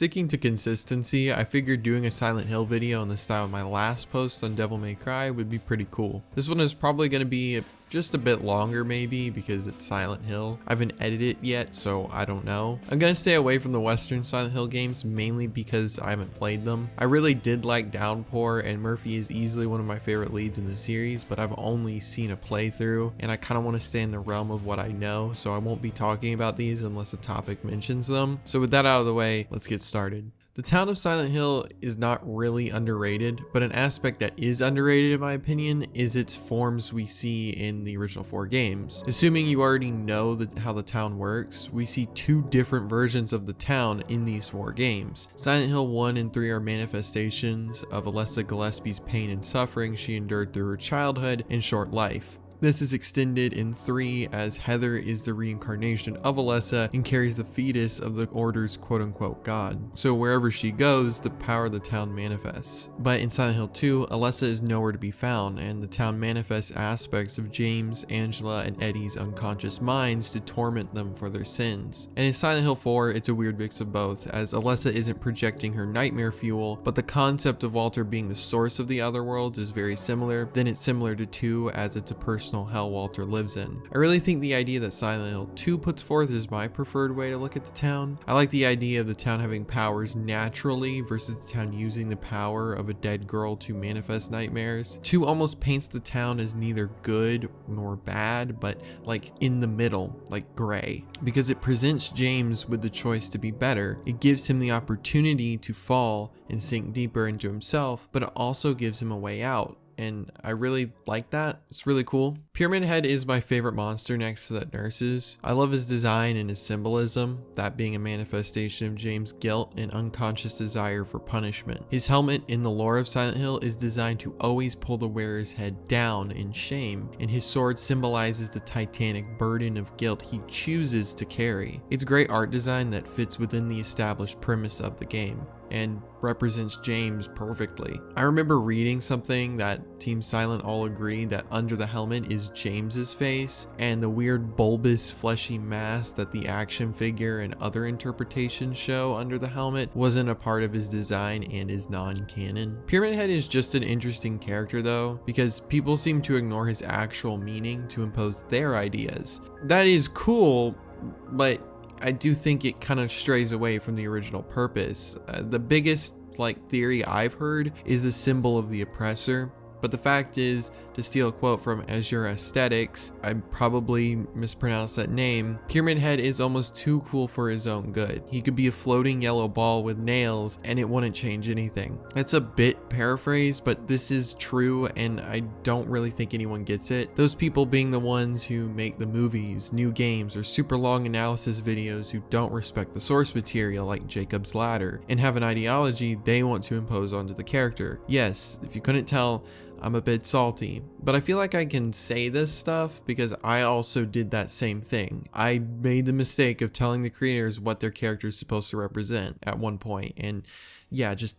Sticking to consistency, I figured doing a Silent Hill video in the style of my last post on Devil May Cry would be pretty cool. This one is probably going to be just a bit longer maybe because it's Silent Hill. I haven't edited it yet, so I don't know. I'm gonna stay away from the Western Silent Hill games mainly because I haven't played them. I really did like Downpour, and Murphy is easily one of my favorite leads in the series, but I've only seen a playthrough and I kind of want to stay in the realm of what I know, so I won't be talking about these unless a topic mentions them. So with that out of the way, let's get started. The town of Silent Hill is not really underrated, but an aspect that is underrated in my opinion is its forms we see in the original 4 games. Assuming you already know how the town works, we see 2 different versions of the town in these 4 games. Silent Hill 1 and 3 are manifestations of Alessa Gillespie's pain and suffering she endured through her childhood and short life. This is extended in 3 as Heather is the reincarnation of Alessa and carries the fetus of the Order's quote-unquote god. So wherever she goes, the power of the town manifests. But in Silent Hill 2, Alessa is nowhere to be found, and the town manifests aspects of James, Angela, and Eddie's unconscious minds to torment them for their sins. And in Silent Hill 4, it's a weird mix of both, as Alessa isn't projecting her nightmare fuel, but the concept of Walter being the source of the other worlds is very similar. Then it's similar to 2 as it's a personal hell Walter lives in. I really think the idea that Silent Hill 2 puts forth is my preferred way to look at the town. I like the idea of the town having powers naturally versus the town using the power of a dead girl to manifest nightmares. 2 almost paints the town as neither good nor bad, but like in the middle, like gray. Because it presents James with the choice to be better. It gives him the opportunity to fall and sink deeper into himself, but it also gives him a way out. And I really like that. It's really cool. Pyramid Head is my favorite monster next to the nurses. I love his design and his symbolism, that being a manifestation of James' guilt and unconscious desire for punishment. His helmet in the lore of Silent Hill is designed to always pull the wearer's head down in shame, and his sword symbolizes the titanic burden of guilt he chooses to carry. It's great art design that fits within the established premise of the game and represents James perfectly. I remember reading something that Team Silent all agree that under the helmet is James's face, and the weird bulbous fleshy mask that the action figure and other interpretations show under the helmet wasn't a part of his design and is non-canon. Pyramid Head is just an interesting character though, because people seem to ignore his actual meaning to impose their ideas. That is cool, but I do think it kind of strays away from the original purpose. The biggest theory I've heard is the symbol of the oppressor. But the fact is, to steal a quote from Azure Aesthetics, I probably mispronounced that name, Pyramid Head is almost too cool for his own good. He could be a floating yellow ball with nails and it wouldn't change anything. That's a bit paraphrased, but this is true and I don't really think anyone gets it. Those people being the ones who make the movies, new games, or super long analysis videos who don't respect the source material like Jacob's Ladder and have an ideology they want to impose onto the character. Yes, if you couldn't tell, I'm a bit salty, but I feel like I can say this stuff because I also did that same thing. I made the mistake of telling the creators what their character is supposed to represent at one point, and yeah, just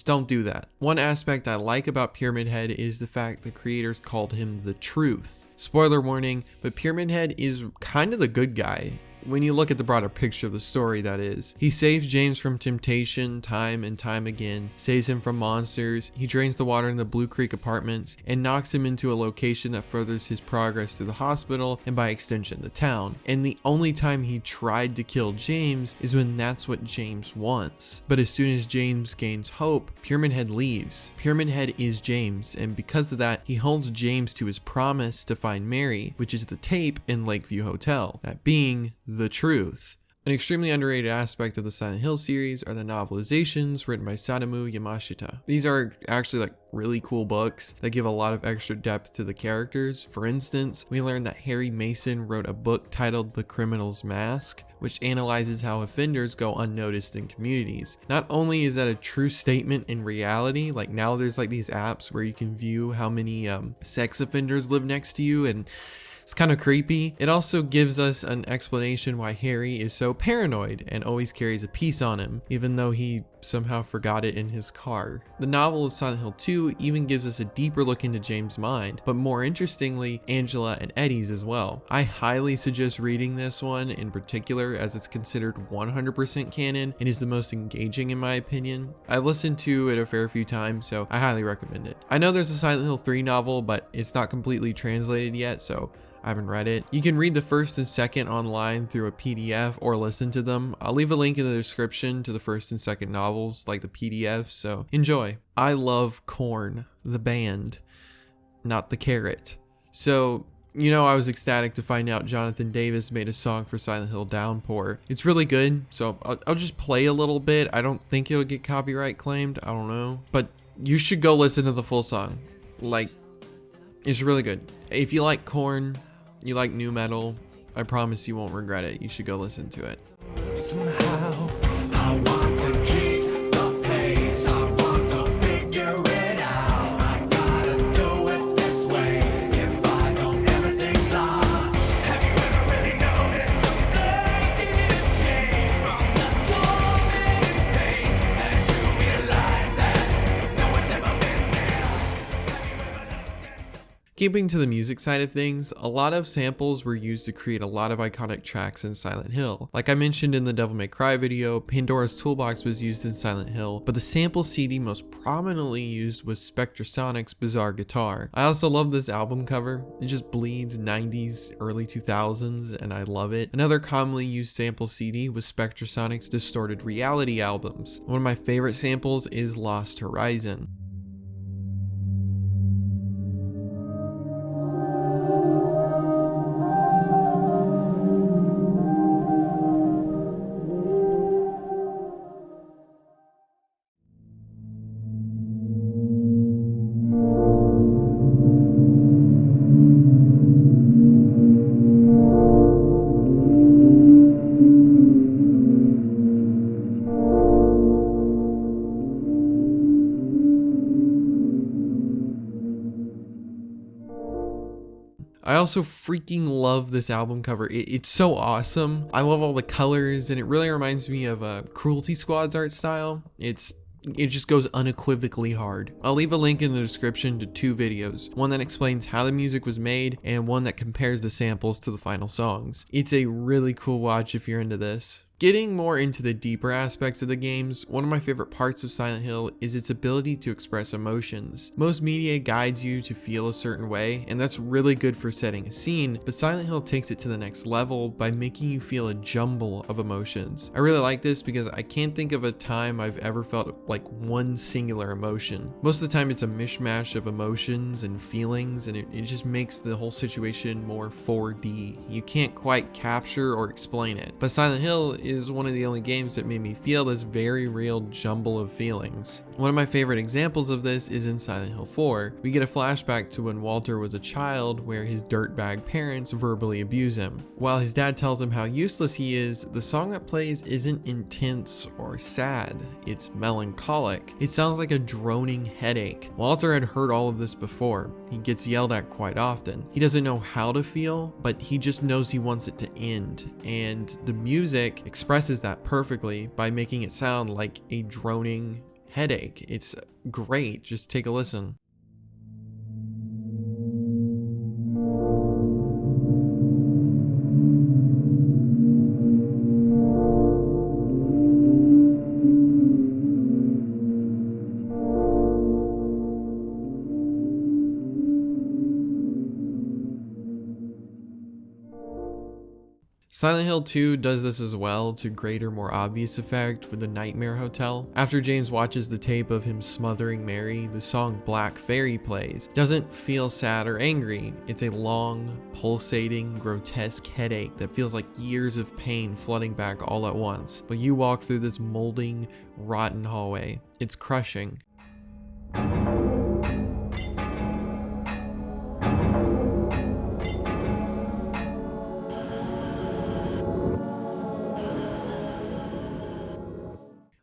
don't do that. One aspect I like about Pyramid Head is the fact the creators called him the Truth. Spoiler warning, but Pyramid Head is kind of the good guy. When you look at the broader picture of the story, that is. He saves James from temptation time and time again, saves him from monsters, he drains the water in the Blue Creek apartments, and knocks him into a location that furthers his progress through the hospital and by extension the town. And the only time he tried to kill James is when that's what James wants. But as soon as James gains hope, Pyramid Head leaves. Pyramid Head is James, and because of that, he holds James to his promise to find Mary, which is the tape in Lakeview Hotel, that being the truth. An extremely underrated aspect of the Silent Hill series are the novelizations written by Sadamu Yamashita. These are actually really cool books that give a lot of extra depth to the characters. For instance, we learned that Harry Mason wrote a book titled The Criminal's Mask, which analyzes how offenders go unnoticed in communities. Not only is that a true statement in reality, now there's these apps where you can view how many sex offenders live next to you, and It's kind of creepy. It also gives us an explanation why Harry is so paranoid and always carries a piece on him, even though he somehow forgot it in his car. The novel of Silent Hill 2 even gives us a deeper look into James' mind, but more interestingly, Angela and Eddie's as well. I highly suggest reading this one in particular, as it's considered 100% canon and is the most engaging in my opinion. I've listened to it a fair few times, so I highly recommend it. I know there's a Silent Hill 3 novel, but it's not completely translated yet, so I haven't read it. You can read the first and second online through a PDF or listen to them. I'll leave a link in the description to the first and second novels, like the PDF, so enjoy. I love Korn, the band, not the carrot. So, you know, I was ecstatic to find out Jonathan Davis made a song for Silent Hill Downpour. It's really good, so I'll just play a little bit. I don't think it'll get copyright claimed, I don't know. But you should go listen to the full song. Like, it's really good. If you like Korn, you like new metal, I promise you won't regret it. You should go listen to it. Somehow, I want to keep the pace. I want to figure it out. I gotta do it this way. If I don't, everything's lost. Have you ever really noticed the fading shade from the tormenting pain as you realize that no one's ever been there? Keeping to the music side of things, a lot of samples were used to create a lot of iconic tracks in Silent Hill. Like I mentioned in the Devil May Cry video, Pandora's Toolbox was used in Silent Hill, but the sample CD most prominently used was Spectrasonic's Bizarre Guitar. I also love this album cover. It just bleeds 90s, early 2000s, and I love it. Another commonly used sample CD was Spectrasonic's Distorted Reality albums. One of my favorite samples is Lost Horizon. I also freaking love this album cover. It's so awesome. I love all the colors, and it really reminds me of Cruelty Squad's art style. It just goes unequivocally hard. I'll leave a link in the description to two videos, one that explains how the music was made and one that compares the samples to the final songs. It's a really cool watch if you're into this. Getting more into the deeper aspects of the games, one of my favorite parts of Silent Hill is its ability to express emotions. Most media guides you to feel a certain way, and that's really good for setting a scene, but Silent Hill takes it to the next level by making you feel a jumble of emotions. I really like this because I can't think of a time I've ever felt like one singular emotion. Most of the time it's a mishmash of emotions and feelings, and it just makes the whole situation more 4D. You can't quite capture or explain it. But Silent Hill is one of the only games that made me feel this very real jumble of feelings. One of my favorite examples of this is in Silent Hill 4. We get a flashback to when Walter was a child where his dirtbag parents verbally abuse him. While his dad tells him how useless he is, the song that plays isn't intense or sad, it's melancholic. It sounds like a droning headache. Walter had heard all of this before. He gets yelled at quite often. He doesn't know how to feel, but he just knows he wants it to end, and the music expresses that perfectly by making it sound like a droning headache. It's great. Just take a listen. Silent Hill 2 does this as well to greater, more obvious effect with the Nightmare Hotel. After James watches the tape of him smothering Mary, the song Black Fairy plays. Doesn't feel sad or angry. It's a long, pulsating, grotesque headache that feels like years of pain flooding back all at once. But you walk through this molding, rotten hallway. It's crushing.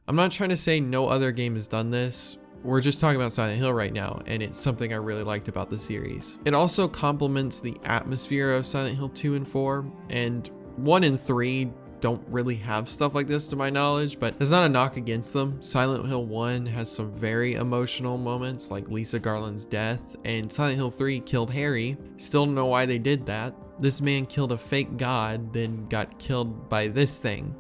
I'm not trying to say no other game has done this. We're just talking about Silent Hill right now, and it's something I really liked about the series. It also complements the atmosphere of Silent Hill 2 and 4, and 1 and 3 don't really have stuff like this to my knowledge, but there's not a knock against them. Silent Hill 1 has some very emotional moments like Lisa Garland's death, and Silent Hill 3 killed Harry. Still don't know why they did that. This man killed a fake god, then got killed by this thing.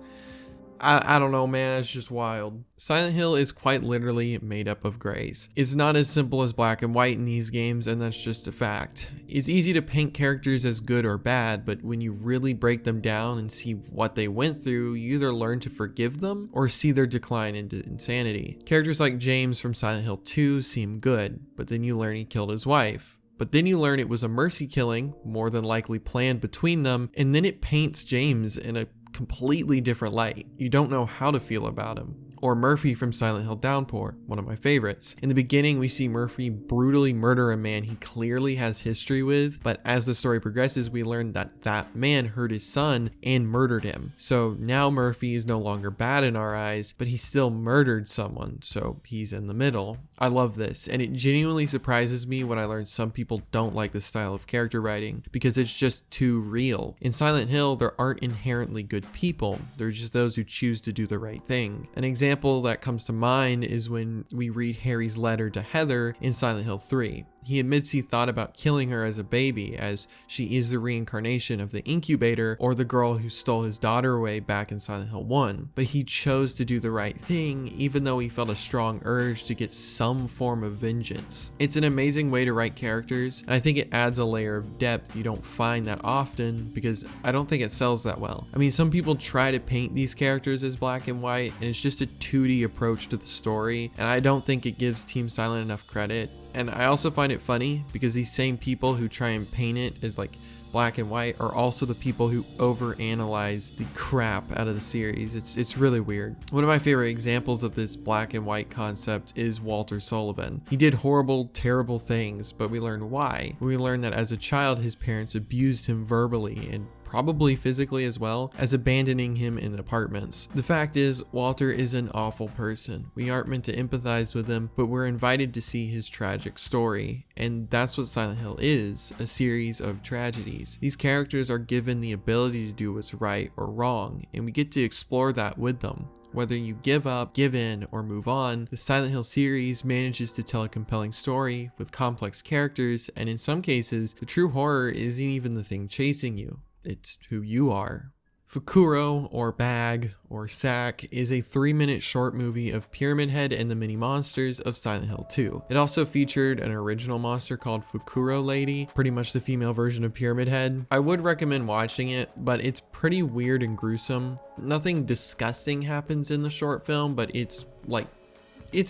I don't know, man, it's just wild. Silent Hill is quite literally made up of grays. It's not as simple as black and white in these games, and that's just a fact. It's easy to paint characters as good or bad, but when you really break them down and see what they went through, you either learn to forgive them or see their decline into insanity. Characters like James from Silent Hill 2 seem good, but then you learn he killed his wife. But then you learn it was a mercy killing, more than likely planned between them, and then it paints James in a completely different light. You don't know how to feel about him. Or Murphy from Silent Hill Downpour, one of my favorites. In the beginning, we see Murphy brutally murder a man he clearly has history with, but as the story progresses, we learn that that man hurt his son and murdered him. So now Murphy is no longer bad in our eyes, but he still murdered someone, so he's in the middle. I love this, and it genuinely surprises me when I learn some people don't like this style of character writing, because it's just too real. In Silent Hill, there aren't inherently good people, they're just those who choose to do the right thing. An example that comes to mind is when we read Harry's letter to Heather in Silent Hill 3. He admits he thought about killing her as a baby, as she is the reincarnation of the incubator or the girl who stole his daughter away back in Silent Hill 1. But he chose to do the right thing, even though he felt a strong urge to get some form of vengeance. It's an amazing way to write characters, and I think it adds a layer of depth you don't find that often, because I don't think it sells that well. I mean, some people try to paint these characters as black and white, and it's just a 2D approach to the story, and I don't think it gives Team Silent enough credit. And I also find it funny because these same people who try and paint it as like black and white are also the people who overanalyze the crap out of the series. It's really weird. One of my favorite examples of this black and white concept is Walter Sullivan. He did horrible, terrible things, but we learn why. We learn that as a child, his parents abused him verbally and probably physically as well, as abandoning him in apartments. The fact is, Walter is an awful person. We aren't meant to empathize with him, but we're invited to see his tragic story. And that's what Silent Hill is, a series of tragedies. These characters are given the ability to do what's right or wrong, and we get to explore that with them. Whether you give up, give in, or move on, the Silent Hill series manages to tell a compelling story with complex characters, and in some cases, the true horror isn't even the thing chasing you. It's who you are. Fukuro, or Bag, or Sack, is a 3-minute short movie of Pyramid Head and the mini monsters of Silent Hill 2. It also featured an original monster called Fukuro Lady, pretty much the female version of Pyramid Head. I would recommend watching it, but it's pretty weird and gruesome. Nothing disgusting happens in the short film, but it's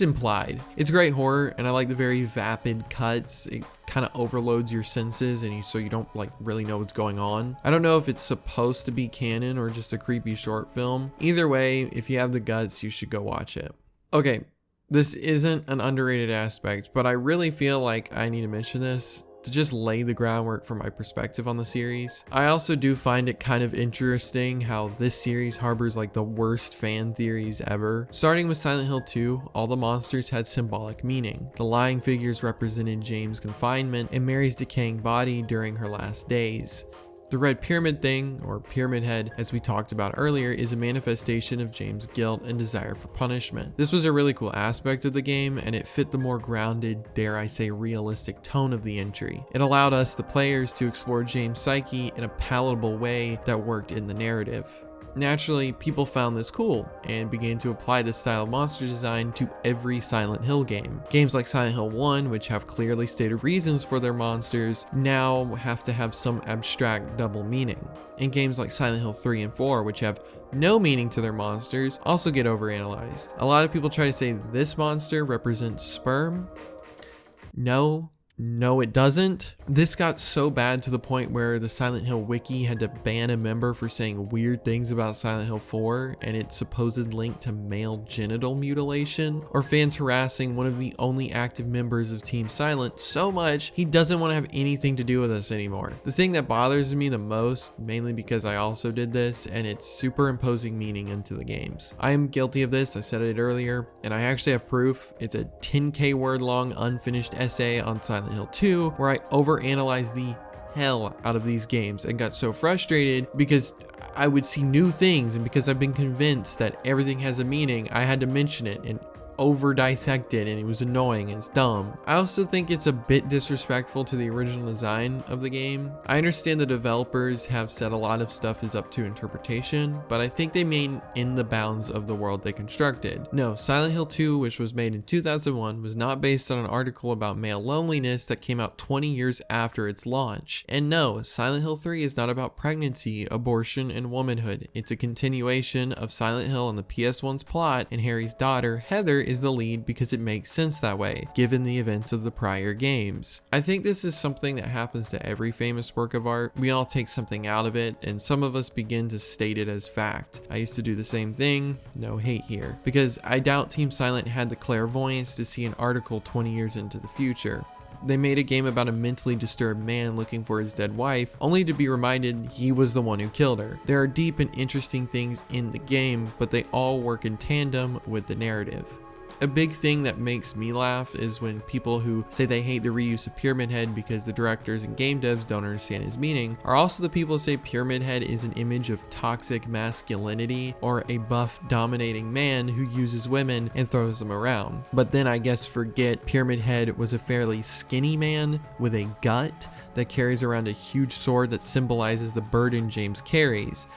implied. It's great horror, and I like the very vapid cuts. It kind of overloads your senses, and so you don't really know what's going on. I don't know if it's supposed to be canon or just a creepy short film. Either way, if you have the guts, you should go watch it. Okay, this isn't an underrated aspect, but I really feel like I need to mention this to just lay the groundwork for my perspective on the series. I also do find it kind of interesting how this series harbors the worst fan theories ever. Starting with Silent Hill 2, all the monsters had symbolic meaning. The lying figures represented James' confinement and Mary's decaying body during her last days. The red pyramid thing, or pyramid head, as we talked about earlier, is a manifestation of James' guilt and desire for punishment. This was a really cool aspect of the game, and it fit the more grounded, dare I say realistic tone of the entry. It allowed us, the players, to explore James' psyche in a palatable way that worked in the narrative. Naturally, people found this cool and began to apply this style of monster design to every Silent Hill game. Games like Silent Hill 1, which have clearly stated reasons for their monsters, now have to have some abstract double meaning. And games like Silent Hill 3 and 4, which have no meaning to their monsters, also get overanalyzed. A lot of people try to say this monster represents sperm. No, no it doesn't. This got so bad to the point where the Silent Hill wiki had to ban a member for saying weird things about Silent Hill 4 and its supposed link to male genital mutilation, or fans harassing one of the only active members of Team Silent so much he doesn't want to have anything to do with us anymore. The thing that bothers me the most, mainly because I also did this, and it's superimposing meaning into the games. I am guilty of this, I said it earlier, and I actually have proof. It's a 10k word long unfinished essay on Silent Hill 2 where I overanalyzed the hell out of these games and got so frustrated because I would see new things, and because I've been convinced that everything has a meaning, I had to mention it and over dissect it, and it was annoying and it's dumb. I also think it's a bit disrespectful to the original design of the game. I understand the developers have said a lot of stuff is up to interpretation, but I think they mean in the bounds of the world they constructed. No, Silent Hill 2, which was made in 2001, was not based on an article about male loneliness that came out 20 years after its launch. And no, Silent Hill 3 is not about pregnancy, abortion, and womanhood. It's a continuation of Silent Hill and the PS1's plot, and Harry's daughter, Heather, is the lead because it makes sense that way, given the events of the prior games. I think this is something that happens to every famous work of art. We all take something out of it, and some of us begin to state it as fact. I used to do the same thing, no hate here, because I doubt Team Silent had the clairvoyance to see an article 20 years into the future. They made a game about a mentally disturbed man looking for his dead wife, only to be reminded he was the one who killed her. There are deep and interesting things in the game, but they all work in tandem with the narrative. A big thing that makes me laugh is when people who say they hate the reuse of Pyramid Head because the directors and game devs don't understand his meaning are also the people who say Pyramid Head is an image of toxic masculinity or a buff dominating man who uses women and throws them around. But then I guess forget Pyramid Head was a fairly skinny man with a gut that carries around a huge sword that symbolizes the burden James carries,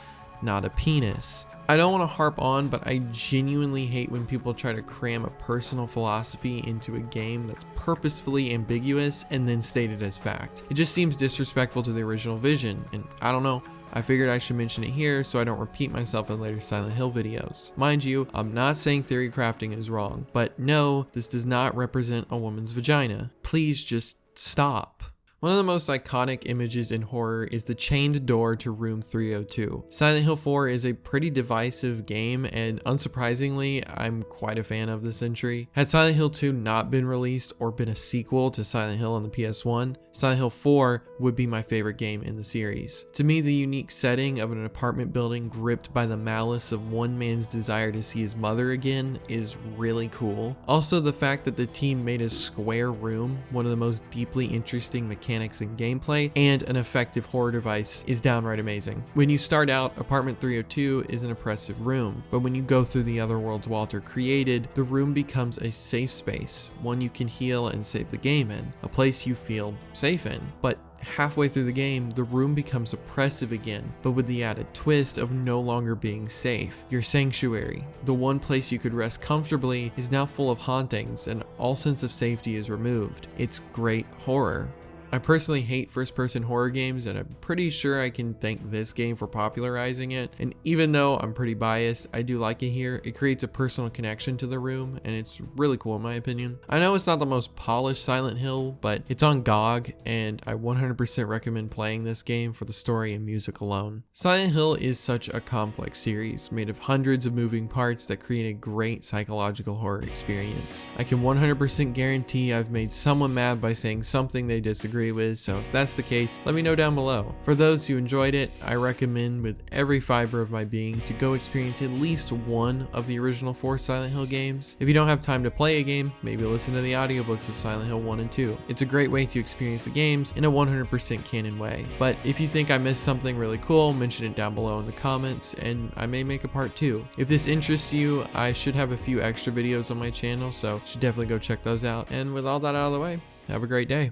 not a penis. I don't want to harp on, but I genuinely hate when people try to cram a personal philosophy into a game that's purposefully ambiguous and then state it as fact. It just seems disrespectful to the original vision, and I don't know, I figured I should mention it here so I don't repeat myself in later Silent Hill videos. Mind you, I'm not saying theory crafting is wrong, but no, this does not represent a woman's vagina. Please just stop. One of the most iconic images in horror is the chained door to room 302. Silent Hill 4 is a pretty divisive game, and unsurprisingly, I'm quite a fan of this entry. Had Silent Hill 2 not been released or been a sequel to Silent Hill on the PS1, Silent Hill 4 would be my favorite game in the series. To me, the unique setting of an apartment building gripped by the malice of one man's desire to see his mother again is really cool. Also, the fact that the team made a square room one of the most deeply interesting mechanics and gameplay, and an effective horror device is downright amazing. When you start out, apartment 302 is an oppressive room, but when you go through the other worlds Walter created, the room becomes a safe space, one you can heal and save the game in, a place you feel safe in. But halfway through the game, the room becomes oppressive again, but with the added twist of no longer being safe. Your sanctuary, the one place you could rest comfortably, is now full of hauntings, and all sense of safety is removed. It's great horror. I personally hate first-person horror games, and I'm pretty sure I can thank this game for popularizing it. And even though I'm pretty biased, I do like it here. It creates a personal connection to the room, and it's really cool in my opinion. I know it's not the most polished Silent Hill, but it's on GOG, and I 100% recommend playing this game for the story and music alone. Silent Hill is such a complex series, made of hundreds of moving parts that create a great psychological horror experience. I can 100% guarantee I've made someone mad by saying something they disagree with, so if that's the case, let me know down below. For those who enjoyed it, I recommend with every fiber of my being to go experience at least one of the original 4 Silent Hill games. If you don't have time to play a game, maybe listen to the audiobooks of Silent Hill 1 and 2. It's a great way to experience the games in a 100% canon way. But if you think I missed something really cool, mention it down below in the comments, and I may make a part 2. If this interests you, I should have a few extra videos on my channel, so you should definitely go check those out. And with all that out of the way, have a great day.